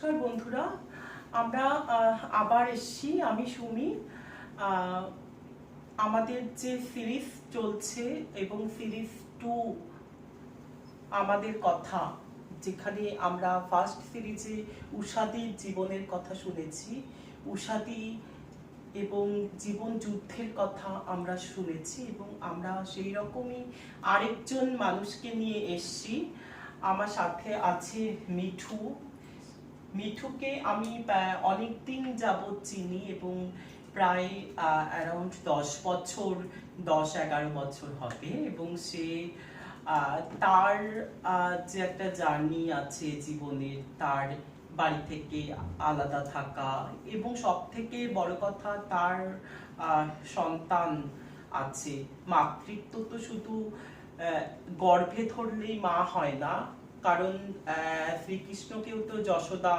নমস্কার বন্ধুরা, আমরা আবার এসেছি। আমি সুমি। আমাদের যে সিরিজ চলছে এবং সিরিজ 2 আমাদের কথা, যেখানে আমরা ফার্স্ট সিরিজে উষাদির জীবনের কথা শুনেছি, উষাদি এবং জীবন যুদ্ধের কথা আমরা শুনেছি এবং আমরা সেই রকমই আরেকজন মানুষকে নিয়ে এসেছি। আমার সাথে আছে মিঠু। মিঠুকে আমি অনেকদিন যাবৎ চিনি এবং প্রায় অ্যারাউন্ড 10-11 বছর হবে এবং সে তার যে একটা জার্নি আছে জীবনের, তার বাড়ি থেকে আলাদা থাকা এবং সব থেকে বড় কথা তার সন্তান আছে। মাতৃত্ব তো শুধু গর্ভে ধরলেই মা হয় না, কারণ শ্রীকৃষ্ণকেও তো যশোদা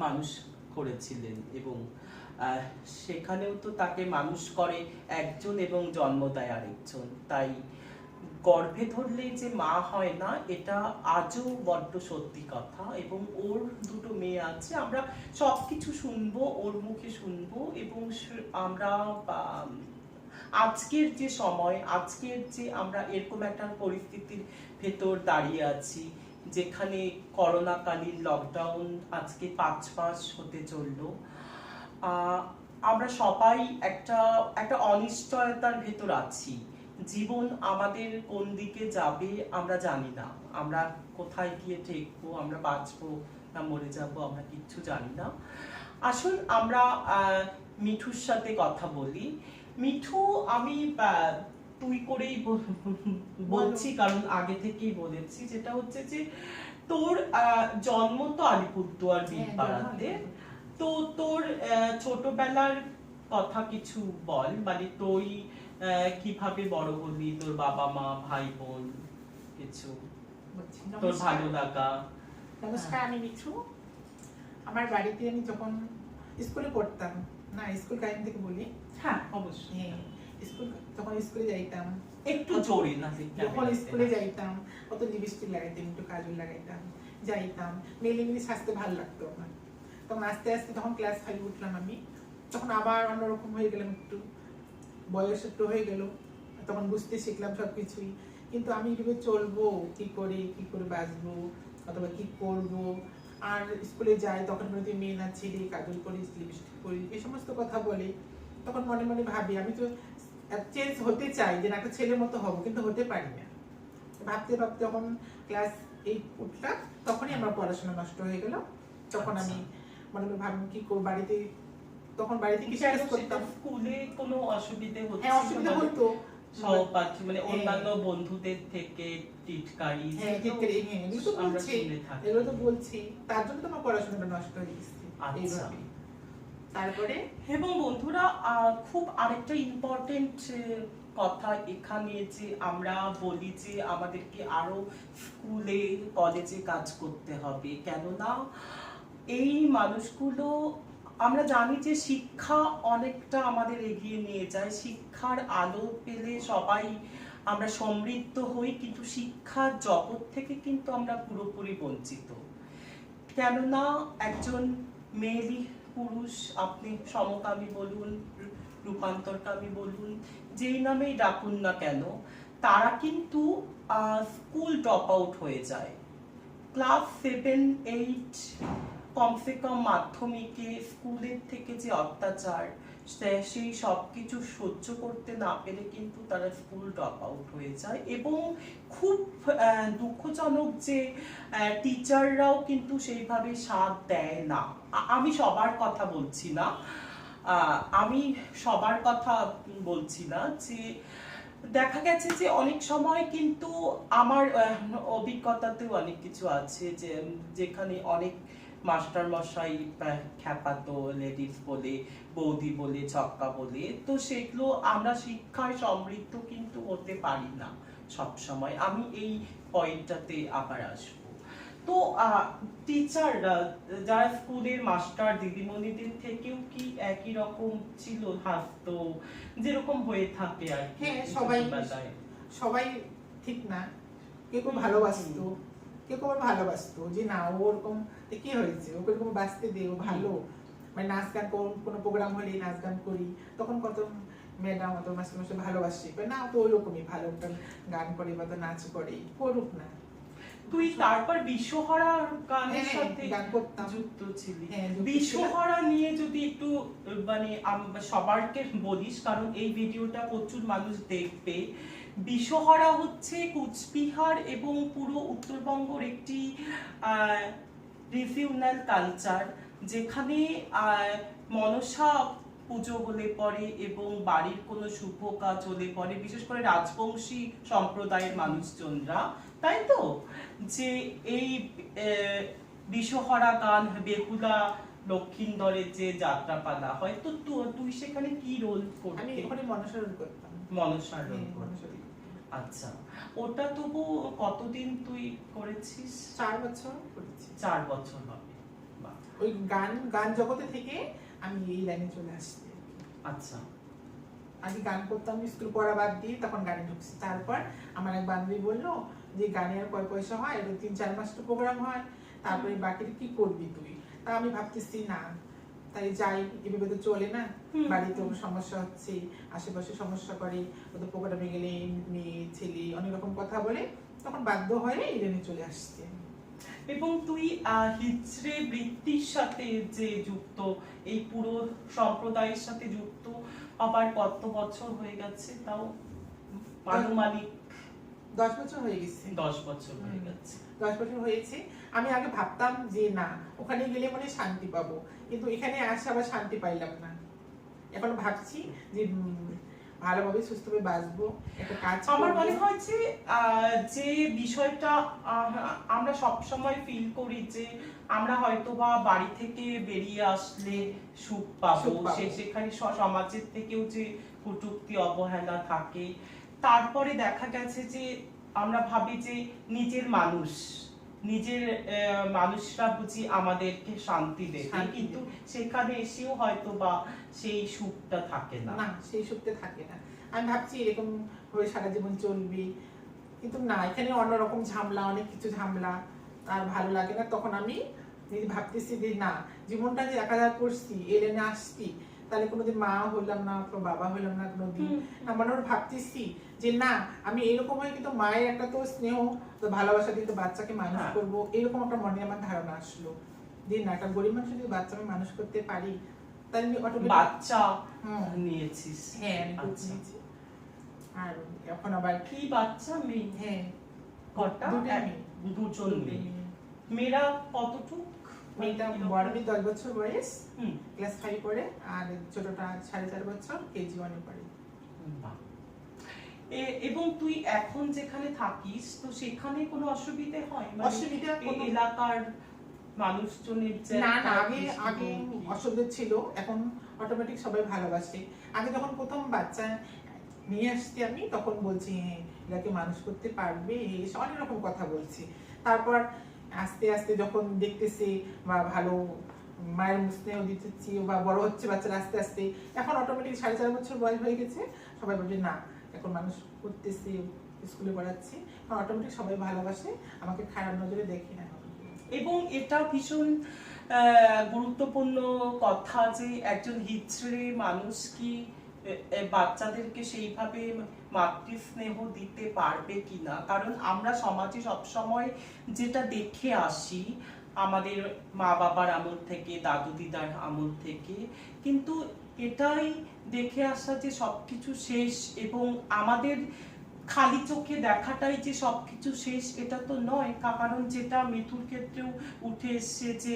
মানুষ করেছিলেন এবং সেখানেও তো তাকে মানুষ করে একজন এবং জন্ম দেয় আরেকজন। তাই গর্ভে ধরলেই যে মা হয় না, এটা আজও বড্ড সত্যি কথা। এবং ওর দুটো মেয়ে আছে, আমরা সবকিছু শুনবো, ওর মুখে শুনবো। এবং আমরা আজকের যে সময়, আজকের যে আমরা এরকম একটা পরিস্থিতির ভেতর দাঁড়িয়ে আছি, যেখানে করোনাকালীন লকডাউন আজকে 5 মাস হতে চললো, আমরা সবাই একটা অনিশ্চয়তার ভেতর আছি। জীবন আমাদের কোন দিকে যাবে আমরা জানি না, আমরা কোথায় গিয়ে ঠেকবো, আমরা বাঁচবো না মরে যাবো আমরা কিচ্ছু জানি না। আসুন আমরা মিঠুর সাথে কথা বলি। মিঠু, আমি তুই করেই বলছি কারণ আগে থেকেই বলেছি, যেটা হচ্ছে যে তোর জন্ম তো আলিপুরদুয়ার বীরপাড়াতে। তো তোর ছোটবেলার কথা কিছু বল, মানে তুই কিভাবে বড় হলি, তোর বাবা মা ভাই বোন কিছু, তোর ভালো লাগা। নমস্কার, আমি মিঠু। আমার বাড়িতে আমি যখন স্কুলে পড়তাম, না স্কুল টাইম থেকে বলি। হ্যাঁ অবশ্যই। স্কুল যখন স্কুলে যাইতাম, একটু জোরে না, যখন স্কুলে যাইতাম কত লিপস্টিক লাগাইতাম, একটু কাজল লাগাইতাম, যাইতাম, মেলে মেলে সাজতে ভালো লাগতো আমার। তখন আস্তে আস্তে যখন ক্লাস 5 উঠলাম আমি, তখন আবার অন্যরকম হয়ে গেলাম, একটু বয়স একটু হয়ে গেল, তখন বুঝতে শিখলাম সবকিছুই। কিন্তু আমি ভেবে চলবো কি করে বাঁচবো অথবা কি করব। আর স্কুলে যাই তখন বলে তুই মেয়ে না ছেলে, কাজল করিস, লিপস্টিক করিস, এই সমস্ত কথা বলে। তখন মনে মনে ভাবি আমি তো চেঞ্জ হতে চাই, যে একটা ছেলের মতো হবো, কিন্তু হতে পারি না। ভাবতে ভাবতে যখন ক্লাস 8 উঠলাম, তখনই আমার পড়াশোনা নষ্ট হয়ে গেল। তখন আমি মনে মনে ভাবলাম কি করবো, বাড়িতে তখন বাড়িতে কিছু করতাম। স্কুলে কোনো অসুবিধে হচ্ছে? হ্যাঁ, অসুবিধা হতো। সহপাঠী মানে অন্যান্য বন্ধুদের থেকে টিটকারি, এগুলো তো বলছি, তার জন্য তো আমার পড়াশোনাটা নষ্ট হয়ে গেছে এইভাবে। তারপরে এবং বন্ধুরা, খুব আরেকটা ইম্পর্টেন্ট কথা এখানে, যে আমরা বলি যে আমাদেরকে আরো স্কুলে কলেজে কাজ করতে হবে, কেননা এই মানুষগুলো, আমরা জানি যে শিক্ষা অনেকটা আমাদের এগিয়ে নিয়ে যায়। শিক্ষার আলো পেলে সবাই আমরা সমৃদ্ধ হই, কিন্তু শিক্ষার জগৎ থেকে কিন্তু আমরা পুরোপুরি বঞ্চিত। কেননা একজন মেয়েলি পুরুষ, আপনি সমকামী বলুন, রূপান্তরকামী বলুন, যেই নামেই ডাকুন না কেন, তারা কিন্তু স্কুল ড্রপ আউট হয়ে যায়। ক্লাস 7-8 কমসে কম মাধ্যমিকে স্কুলের থেকে যে অত্যাচার, সেই সব কিছু সহ্য করতে না পেরে কিন্তু তারা স্কুল ড্রপ আউট হয়ে যায়। এবং খুব দুঃখজনক যে টিচাররাও কিন্তু সেইভাবে সাথ দেয় না। আমি সবার কথা বলছি না, যে দেখা গেছে যে অনেক সময় কিন্তু আমার অভিজ্ঞতাতেও অনেক কিছু আছে, যে যেখানে অনেক মাস্টার মশাই খ্যাপাতো, লেডিস বলে, বৌদি বলে, ছক্কা বলে, তো সেগুলো আমরা শিক্ষায় সমৃদ্ধ কিন্তু হতে পারি না সব সময়। আমি এই পয়েন্টটাতে আবার আসবো। তো টিচাররা, যারা স্কুলের মাস্টার দিদিমণিদের থেকেও কি একই রকম ছিল, হাসতো যেরকম হয়ে থাকে আর কি? হ্যাঁ, সবাই ঠিক না, কেউ ভালোবাসতো, কেউ কেউ আবার ভালোবাসতো যে না ও ওরকম কি হয়েছে, ওকে এরকম বাঁচতে দে, ও ভালো, মানে নাচ গান কোনো প্রোগ্রাম হলে নাচ গান করি, তখন কত ম্যাডাম অত মাস্টার মাস্টার ভালোবাসি, না তো ওইরকমই ভালো একটা গান করে বা তো নাচ করে, করুক না। তুই তারপর বিশ্বহারা গানের হ্যাঁ, সাথে গান করতাম। যুক্ত ছিলি। হ্যাঁ, যুক্ত বিশ্বহারা নিয়ে যদি একটু মানে সবারকে বলিস, কারণ এই ভিডিওটা প্রচুর মানুষ দেখবে। বিশ্বহারা হচ্ছে কুচবিহার এবং পুরো উত্তরবঙ্গের একটি রিজিওনাল কালচার, যেখানে মনসা পুজো হলে পরে এবং বাড়ির কোনো শুভ কাজ হলে পরে, বিশেষ করে রাজবংশী সম্প্রদায়ের মানুষজনরা, তাই তো, যে এই বিশ্বহারা গান, বেহুলা লক্ষিন্দরের যে যাত্রাপালা হয়, তো তুই সেখানে কি রোল আমি করতি? ওখানে মনসা রোল করতাম। মনসার রোল হ্যাঁ, করতি। মনসা রোল। আচ্ছা, ওটা তবু কতদিন তুই করেছিস? 4 বছর করেছি। 4 বছর হবে। বাহ। ওই গান জগতে থেকে আমি এই লাইনে চলে আসছি। আচ্ছা। আগে গান করতাম, স্কুল পড়া বাদ দিয়ে তখন গানে ঢুকছি। তারপর আমার এক বান্ধবী বললো যে গানে আর কয় পয়সা হয়, এটা 3-4 মাস তো প্রোগ্রাম হয়, তারপরে বাকি কি করবি তুই? তা আমি ভাবতেছি না, তাই যাই, এভাবে তো চলে না, বাড়িতে সমস্যা হচ্ছে, আশেপাশে সমস্যা করে, ওদের প্রোগ্রামে গেলে মেয়ে ছেলে অনেক রকম কথা বলে, তখন বাধ্য হয়ে এই লাইনে চলে আসছে। এবং তুই হিজড়ে বৃত্তির সাথে যে যুক্ত, এই পুরো সম্প্রদায়ের সাথে যুক্ত আবার কত বছর হয়ে গেছে? তাও আনুমানিক 10 বছর হয়ে গেছে। 10 বছর হয়ে গেছে। 10 বছর হয়েছে। আমি আগে ভাবতাম যে না, ওখানে গেলে মানে শান্তি পাবো, কিন্তু এখানে আসে আবার শান্তি পাইলাম না। এখন ভাবছি যে ভালোভাবে সুস্থভাবে বাঁচবো, একটা কাজ আমার করবো। মনে হয় যে বিষয়টা আমরা সব সময় ফিল করি যে আমরা হয়তোবা বাড়ি থেকে বেরিয়ে আসলে সুখ পাবো, সেখানে সমাজের থেকেও যে কটূক্তি অবহেলা থাকে, তারপরে দেখা গেছে যে আমরা ভাবি যে নিজের মানুষরা বুঝি আমাদেরকে শান্তি দেবে, কিন্তু সেখানে এসেও হয়তোবা সেই সুখটা থাকে না। না, সেই সুখটা থাকে না। আমি ভাবছি এরকম হয়ে সারা জীবন চলবে, কিন্তু না, এখানে অন্যরকম ঝামেলা, অনেক কিছু ঝামেলা, আর ভালো লাগে না। তখন আমি ভাবতেছি যে না, জীবনটা যে 1000 করছি, এলেনে আসছি, তাহলে কোনোদিন মা হইলাম না, কোনো বাবা হইলাম না কোনোদিন। আমার ভাবতেছি যে না, আমি এরকম হয়, কিন্তু মায়ের একটা তো স্নেহ, তো ভালোবাসা দিয়ে তো বাচ্চাকে মানুষ করবো, এরকম একটা মনে আমার ধারণা আসলো যে না, একটা গরিব মানুষ যদি বাচ্চা আমি মানুষ করতে পারি, তাহলে বাচ্চা নিয়েছিস? হ্যাঁ, আমি নিয়েছি। আর এখন আবার কি বাচ্চা? মেয়ে? হ্যাঁ, কটা? দুজন মেয়ে। মেয়েরা কতটুক? মেয়েটা বড় মেয়ে 10 বছর বয়স, ক্লাস 5 পড়ে, আর ছোটটা 4.5 বছর, কেজি 1 পড়ে। এবং তুই এখন যেখানে থাকিস, তো সেখানে কোনো অসুবিধে হয়? অসুবিধা এলাকার মানুষজনের যে না, আগে অসুবিধা ছিল, এখন অটোমেটিক সবাই ভালোবাসে। আগে যখন প্রথম বাচ্চা নিয়ে আসছি আমি, তখন বলছি হ্যাঁ, এটাকে মানুষ করতে পারবে, অনেক রকম কথা বলছি। তারপর আস্তে আস্তে যখন দেখতেছি বা ভালো মায়ের স্নেহ দিতেছি বা বড় হচ্ছে বাচ্চারা আস্তে আস্তে, এখন অটোমেটিক 4.5 বছর বয়স হয়ে গেছে, সবাই বলছে না, এখন মানুষ করতেছি, স্কুলে পড়াচ্ছি, অটোমেটিক সবাই ভালোবাসে, আমাকে খারাপ নজরে দেখি না। এবং এটা ভীষণ গুরুত্বপূর্ণ কথা যে একজন হিজড়ে মানুষ কি বাচ্চাদেরকে সেইভাবে মাতৃস্নেহ দিতে পারবে কিনা, কারণ আমরা সমাজে সবসময় যেটা দেখে আসি আমাদের মা বাবার আমল থেকে, দাদু দিদার আমল থেকে, কিন্তু এটাই দেখে আসা যে সবকিছু শেষ এবং আমাদের খালি চোখে দেখাটাই যে সবকিছু শেষ, এটা তো নয়। কারণ যেটা মিঠুর ক্ষেত্রেও উঠে এসছে যে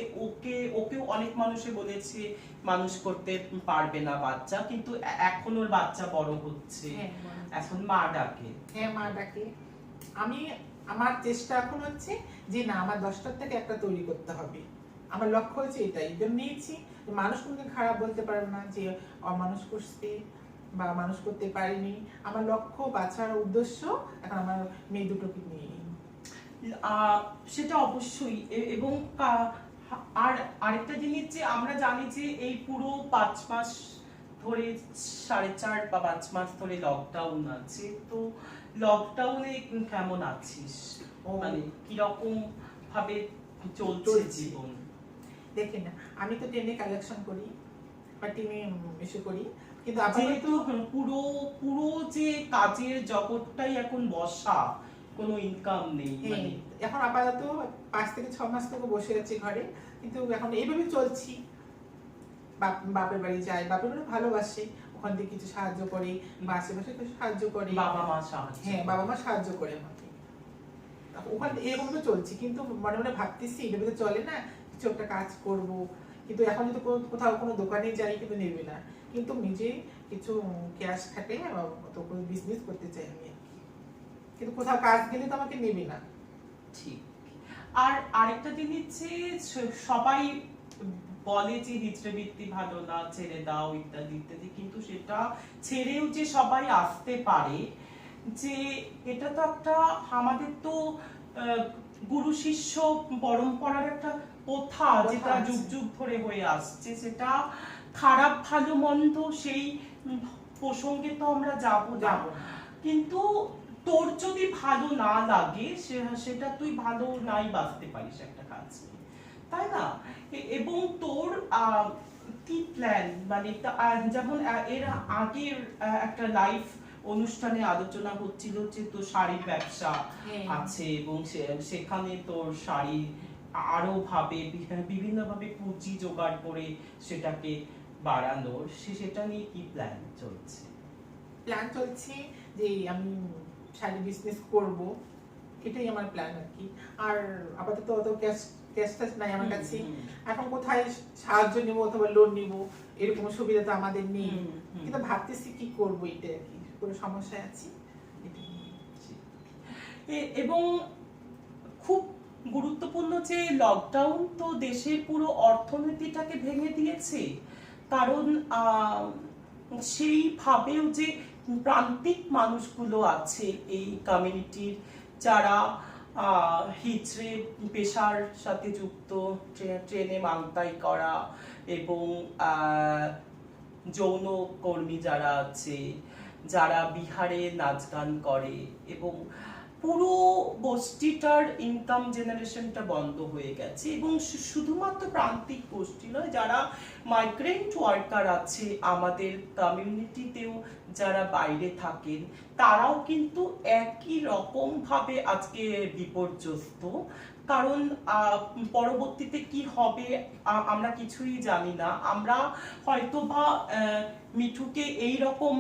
ওকেও অনেক মানুষে বলেছে মানুষ করতে পারবে না বাচ্চা, কিন্তু এখন ওর বাচ্চা বড় হচ্ছে, এখন মা ডাকে। হ্যাঁ, মা ডাকে। আমার চেষ্টা এখন হচ্ছে যে না, আমার 10টার থেকে একটা তৈরি করতে হবে। আমার লক্ষ্য হচ্ছে এটাই, জন্য নিয়েছি। মানুষ কোনোদিন খারাপ বলতে পারবে না যে অমানুষ করছে বা মানুষ করতে পারিনি। আমার লক্ষ্য, বাচ্চার উদ্দেশ্য এখন আমার মেয়ে দুটোকে নিয়ে। সেটা অবশ্যই। এবং আর আরেকটা জিনিস যে আমরা জানি যে এই পুরো 5 মাস ধরে, 4.5 বা 5 মাস ধরে লকডাউন আছে, তো লকডাউনে কেমন আছিস? ও। মানে কিরকম ভাবে চলছে চলছে। জীবন? দেখেন না, আমি তো টেনে কালেকশন করি বা টেনে ইস্যু করি, কিন্তু যেহেতু আপাতত পুরো পুরো যে কাজের জগৎটাই এখন বসা, কোনো ইনকাম নেই, হ্যাঁ, মানে এখন আপাতত 5 থেকে 6 মাস থেকে বসে আছি ঘরে, কিন্তু এখন এইভাবে চলছি। বাপের বাড়ি যাই, বাপের বাড়ি ভালোবাসে, ওখান থেকে কিছু সাহায্য করে, বা আশেপাশে কিছু সাহায্য করে। বাবা মা সাহায্য হ্যাঁ, করে। বাবা মা সাহায্য করে আমাকে। ওখান এরকম তো চলছে, কিন্তু মনে মনে ভাবতেছি এভাবে তো চলে না, কিছু একটা কাজ করব। কিন্তু এখন যদি কোথাও কোনো দোকানে যাই, কিন্তু নেবে না। কিন্তু নিজে কিছু ক্যাশ খাটিয়ে তো কোনো বিজনেস করতে চাই আমি আর কি। কিন্তু কোথাও কাজ গেলে তো আমাকে নেবে না। ঠিক। আর আরেকটা জিনিস যে সবাই বলে যে হিজড়ে বৃত্তি ভালো না, ছেড়ে দাও, ইত্যাদি ইত্যাদি, কিন্তু সেটা ছেড়েও যে সবাই আসতে পারে, যে এটা তো একটা আমাদের তো গুরু শিষ্য পরম্পরার একটা প্রথা, যেটা আছে। যুগ যুগ ধরে হয়ে আসছে। সেটা খারাপ ভালো মন্দ সেই প্রসঙ্গে তো আমরা যাবো না, যাবো না। কিন্তু তোর যদি ভালো না লাগে সেটা তুই ভালো নাই বাঁচতে পারিস একটা কাজ নিয়ে, তাই না? এবং তোর কি প্ল্যান, মানে যেমন এর আগের একটা লাইভ অনুষ্ঠানে আলোচনা হচ্ছিল যে তোর শাড়ির ব্যবসা হ্যাঁ। আছে, এবং সেখানে তোর শাড়ি আরো ভাবে বিভিন্ন ভাবে পুঁজি জোগাড় করে সেটাকে বাড়ানোর, সেটা নিয়ে কি প্ল্যান চলছে? প্ল্যান চলছে যে আমি শাড়ি বিজনেস করব, এটাই আমার প্ল্যান আর কি। আর আপাতত অত ক্যাশ নাই আমার কাছে। এখন কোথায় সাহায্য নেব অথবা লোন নেব, এরকম সুবিধা তো আমাদের নেই। কিন্তু ভাবতেছি কি করব, এটা আর কি, কোনো সমস্যায় আছি। এবং খুব গুরুত্বপূর্ণ যে লকডাউন তো দেশের পুরো অর্থনীতিটাকে ভেঙে দিয়েছে, কারণ সেইভাবেও যে প্রান্তিক মানুষগুলো আছে এই কমিউনিটির, যারা হিজড়ে পেশার সাথে যুক্ত, ট্রেনে মাংতাই করা, এবং যৌন কর্মী যারা আছে, যারা বিহারে নাচ গান করে, এবং পুরো গোষ্ঠীটার ইনকাম জেনারেশনটা বন্ধ হয়ে গেছে। এবং শুধুমাত্র প্রান্তিক গোষ্ঠী নয়, যারা মাইগ্রেন্ট ওয়ার্কার আছে আমাদের কমিউনিটিতেও, যারা বাইরে থাকেন, তারাও কিন্তু একই রকম ভাবে আজকে বিপর্যস্ত। কারণ পরবর্তীতে কি হবে আমরা কিছুই জানি না। আমরা হয়তোবা মিঠুকে এই রকম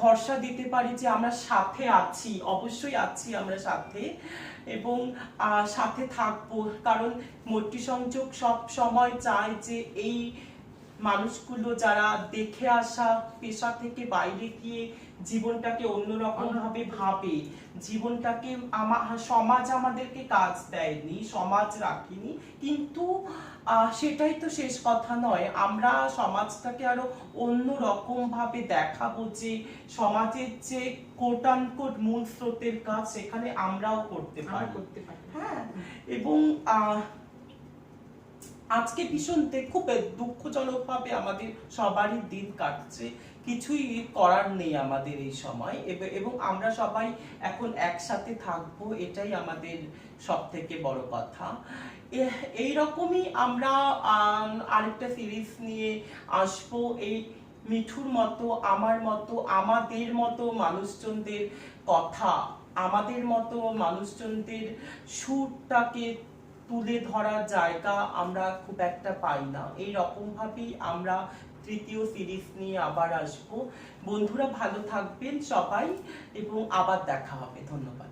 ভরসা দিতে পারি যে আমরা সাথে আছি, অবশ্যই আছি আমরা সাথে, এবং সাথে থাকবো, কারণ মৈত্রী সংযোগ সব সময় চায় যে এই মানুষগুলো যারা দেখে আসা পেশা থেকে বাইরে গিয়ে জীবনটাকে অন্যরকম ভাবে ভাবে, জীবনটাকে সমাজ আমাদেরকে কাজ দেয়নি, সমাজ রাখিনি, কিন্তু সেটাই তো শেষ কথা নয়। আমরা সমাজটাকে আরো অন্যরকম ভাবে দেখাবো, যে সমাজের যে কোট আনকোট মূল স্রোতের কাজ সেখানে আমরাও করতে পারি। হ্যাঁ, এবং আজকে ভীষণ খুব দুঃখজনক ভাবে আমাদের সবারই দিন কাটছে, কিছুই করার নেই আমাদের এই সময়, এবং আমরা সবাই এখন একসাথে থাকবো, এটাই আমাদের সব থেকে বড় কথা। এই রকমই আমরা আরেকটা সিরিজ নিয়ে আসবো, এই মিঠুর মতো, আমার মতো, আমাদের মতো মানুষজনদের কথা, আমাদের মতো মানুষজনদের সুরটাকে তুলে ধরার জায়গা আমরা খুব একটা পাই না। এই রকম ভাবেই আমরা তৃতীয় সিরিজ নিয়ে আবার আসবো। বন্ধুরা ভালো থাকবেন সবাই, এবং আবার দেখা হবে। ধন্যবাদ।